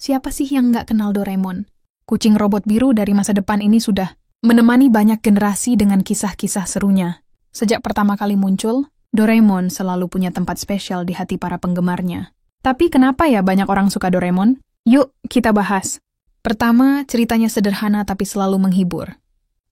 Siapa sih yang nggak kenal Doraemon? Kucing robot biru dari masa depan ini sudah menemani banyak generasi dengan kisah-kisah serunya. Sejak pertama kali muncul, Doraemon selalu punya tempat spesial di hati para penggemarnya. Tapi kenapa ya banyak orang suka Doraemon? Yuk, kita bahas. Pertama, ceritanya sederhana tapi selalu menghibur.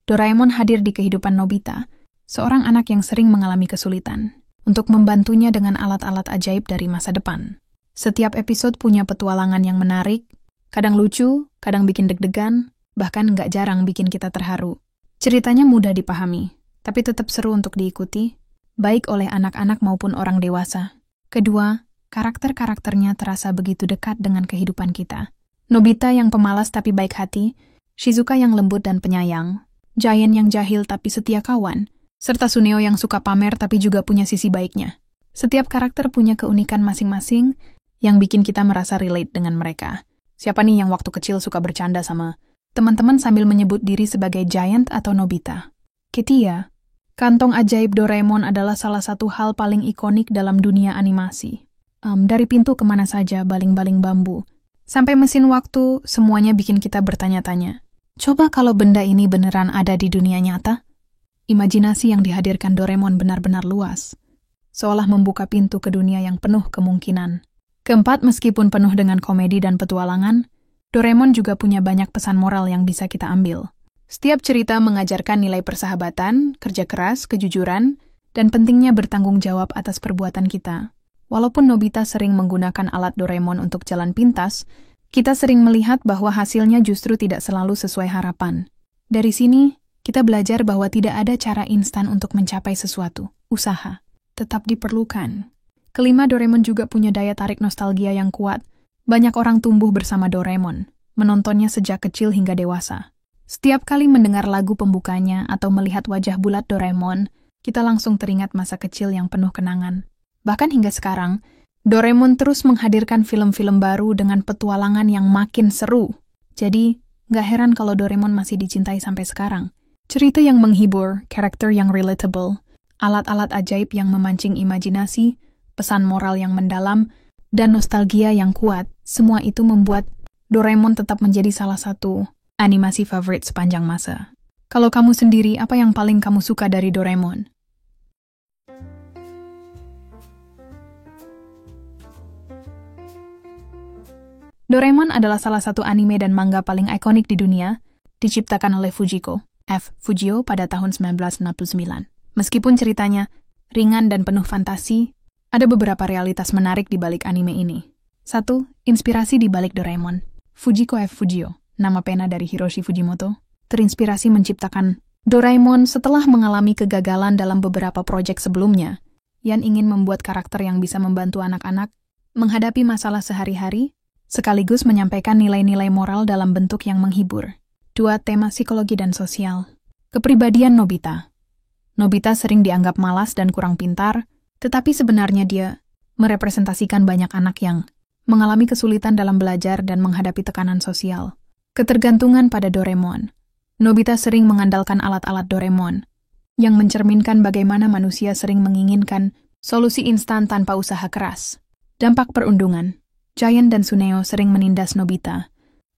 Doraemon hadir di kehidupan Nobita, seorang anak yang sering mengalami kesulitan, untuk membantunya dengan alat-alat ajaib dari masa depan. Setiap episode punya petualangan yang menarik, kadang lucu, kadang bikin deg-degan, bahkan nggak jarang bikin kita terharu. Ceritanya mudah dipahami, tapi tetap seru untuk diikuti, baik oleh anak-anak maupun orang dewasa. Kedua, karakter-karakternya terasa begitu dekat dengan kehidupan kita. Nobita yang pemalas tapi baik hati, Shizuka yang lembut dan penyayang, Giant yang jahil tapi setia kawan, serta Suneo yang suka pamer tapi juga punya sisi baiknya. Setiap karakter punya keunikan masing-masing yang bikin kita merasa relate dengan mereka. Siapa nih yang waktu kecil suka bercanda sama teman-teman sambil menyebut diri sebagai Giant atau Nobita? Ketia, kantong ajaib Doraemon adalah salah satu hal paling ikonik dalam dunia animasi. Dari pintu kemana saja, baling-baling bambu, sampai mesin waktu, semuanya bikin kita bertanya-tanya. Coba kalau benda ini beneran ada di dunia nyata? Imajinasi yang dihadirkan Doraemon benar-benar luas, seolah membuka pintu ke dunia yang penuh kemungkinan. Keempat, meskipun penuh dengan komedi dan petualangan, Doraemon juga punya banyak pesan moral yang bisa kita ambil. Setiap cerita mengajarkan nilai persahabatan, kerja keras, kejujuran, dan pentingnya bertanggung jawab atas perbuatan kita. Walaupun Nobita sering menggunakan alat Doraemon untuk jalan pintas, kita sering melihat bahwa hasilnya justru tidak selalu sesuai harapan. Dari sini, kita belajar bahwa tidak ada cara instan untuk mencapai sesuatu. Usaha tetap diperlukan. Kelima, Doraemon juga punya daya tarik nostalgia yang kuat. Banyak orang tumbuh bersama Doraemon, menontonnya sejak kecil hingga dewasa. Setiap kali mendengar lagu pembukanya atau melihat wajah bulat Doraemon, kita langsung teringat masa kecil yang penuh kenangan. Bahkan hingga sekarang, Doraemon terus menghadirkan film-film baru dengan petualangan yang makin seru. Jadi, gak heran kalau Doraemon masih dicintai sampai sekarang. Cerita yang menghibur, karakter yang relatable, alat-alat ajaib yang memancing imajinasi, pesan moral yang mendalam, dan nostalgia yang kuat, semua itu membuat Doraemon tetap menjadi salah satu animasi favorit sepanjang masa. Kalau kamu sendiri, apa yang paling kamu suka dari Doraemon? Doraemon adalah salah satu anime dan manga paling ikonik di dunia, diciptakan oleh Fujiko F. Fujio pada tahun 1969. Meskipun ceritanya ringan dan penuh fantasi, ada beberapa realitas menarik di balik anime ini. 1. Inspirasi di balik Doraemon. Fujiko F. Fujio, nama pena dari Hiroshi Fujimoto, terinspirasi menciptakan Doraemon setelah mengalami kegagalan dalam beberapa proyek sebelumnya. Yan ingin membuat karakter yang bisa membantu anak-anak menghadapi masalah sehari-hari, sekaligus menyampaikan nilai-nilai moral dalam bentuk yang menghibur. 2. Tema psikologi dan sosial. Kepribadian Nobita. Nobita sering dianggap malas dan kurang pintar, tetapi sebenarnya dia merepresentasikan banyak anak yang mengalami kesulitan dalam belajar dan menghadapi tekanan sosial. Ketergantungan pada Doraemon. Nobita sering mengandalkan alat-alat Doraemon, yang mencerminkan bagaimana manusia sering menginginkan solusi instan tanpa usaha keras. Dampak perundungan. Giant dan Suneo sering menindas Nobita,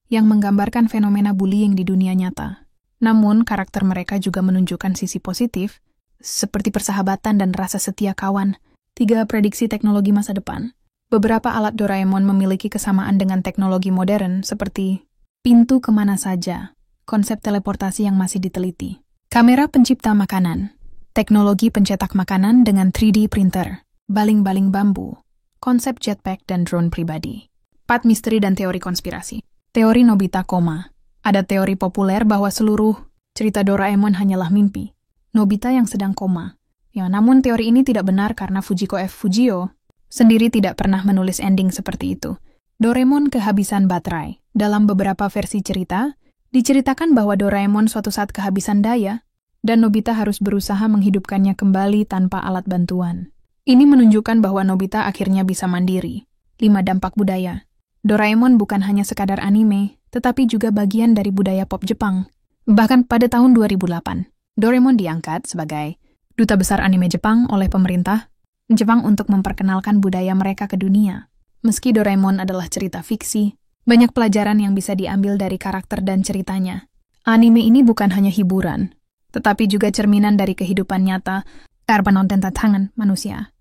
yang menggambarkan fenomena bullying di dunia nyata. Namun, karakter mereka juga menunjukkan sisi positif, seperti persahabatan dan rasa setia kawan. 3. Prediksi teknologi masa depan. Beberapa alat Doraemon memiliki kesamaan dengan teknologi modern, seperti pintu kemana saja, konsep teleportasi yang masih diteliti. Kamera pencipta makanan. Teknologi pencetak makanan dengan 3D printer, baling-baling bambu, konsep jetpack dan drone pribadi. 4. Misteri dan teori konspirasi. Teori Nobita koma. Ada teori populer bahwa seluruh cerita Doraemon hanyalah mimpi. Nobita yang sedang koma. Ya, namun teori ini tidak benar karena Fujiko F. Fujio sendiri tidak pernah menulis ending seperti itu. Doraemon kehabisan baterai. Dalam beberapa versi cerita, diceritakan bahwa Doraemon suatu saat kehabisan daya, dan Nobita harus berusaha menghidupkannya kembali tanpa alat bantuan. Ini menunjukkan bahwa Nobita akhirnya bisa mandiri. 5. Dampak budaya. Doraemon bukan hanya sekadar anime, tetapi juga bagian dari budaya pop Jepang. Bahkan pada tahun 2008, Doraemon diangkat sebagai duta besar anime Jepang oleh pemerintah Jepang untuk memperkenalkan budaya mereka ke dunia. Meski Doraemon adalah cerita fiksi, Banyak pelajaran yang bisa diambil dari karakter dan ceritanya. Anime ini bukan hanya hiburan, tetapi juga cerminan dari kehidupan nyata karena dan tantangan manusia.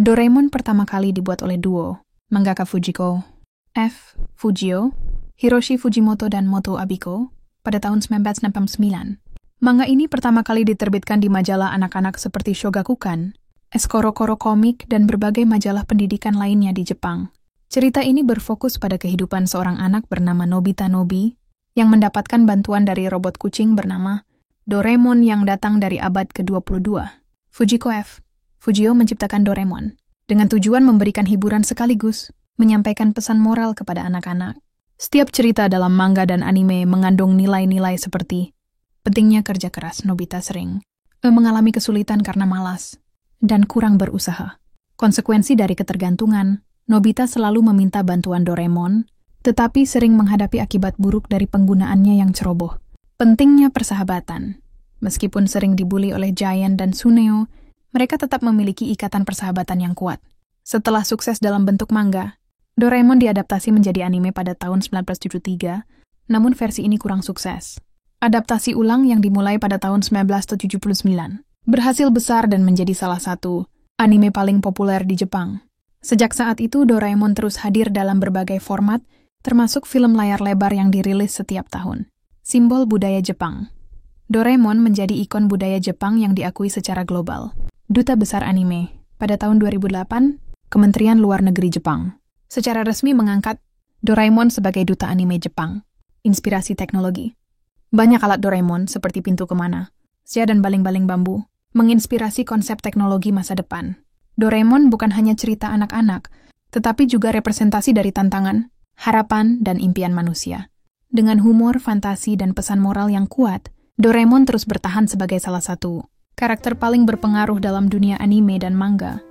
Doraemon pertama kali dibuat oleh duo mangaka Fujiko F. Fujio, Hiroshi Fujimoto dan Moto Abiko pada tahun 1969. Manga ini pertama kali diterbitkan di majalah anak-anak seperti Shogakukan, Eskorokoro Komik, dan berbagai majalah pendidikan lainnya di Jepang. Cerita ini berfokus pada kehidupan seorang anak bernama Nobita Nobi yang mendapatkan bantuan dari robot kucing bernama Doraemon yang datang dari abad ke-22. Fujiko F. Fujio menciptakan Doraemon dengan tujuan memberikan hiburan sekaligus menyampaikan pesan moral kepada anak-anak. Setiap cerita dalam manga dan anime mengandung nilai-nilai seperti pentingnya kerja keras. Nobita sering mengalami kesulitan karena malas dan kurang berusaha. Konsekuensi dari ketergantungan, Nobita selalu meminta bantuan Doraemon, tetapi sering menghadapi akibat buruk dari penggunaannya yang ceroboh. Pentingnya persahabatan. Meskipun sering dibully oleh Giant dan Suneo, mereka tetap memiliki ikatan persahabatan yang kuat. Setelah sukses dalam bentuk manga, Doraemon diadaptasi menjadi anime pada tahun 1973, namun versi ini kurang sukses. Adaptasi ulang yang dimulai pada tahun 1979 berhasil besar dan menjadi salah satu anime paling populer di Jepang. Sejak saat itu, Doraemon terus hadir dalam berbagai format, termasuk film layar lebar yang dirilis setiap tahun. Simbol budaya Jepang. Doraemon menjadi ikon budaya Jepang yang diakui secara global. Duta Besar Anime. Pada tahun 2008, Kementerian Luar Negeri Jepang secara resmi mengangkat Doraemon sebagai Duta Anime Jepang. Inspirasi teknologi. Banyak alat Doraemon seperti pintu kemana, sia dan baling-baling bambu, menginspirasi konsep teknologi masa depan. Doraemon bukan hanya cerita anak-anak, tetapi juga representasi dari tantangan, harapan, dan impian manusia. Dengan humor, fantasi, dan pesan moral yang kuat, Doraemon terus bertahan sebagai salah satu karakter paling berpengaruh dalam dunia anime dan manga.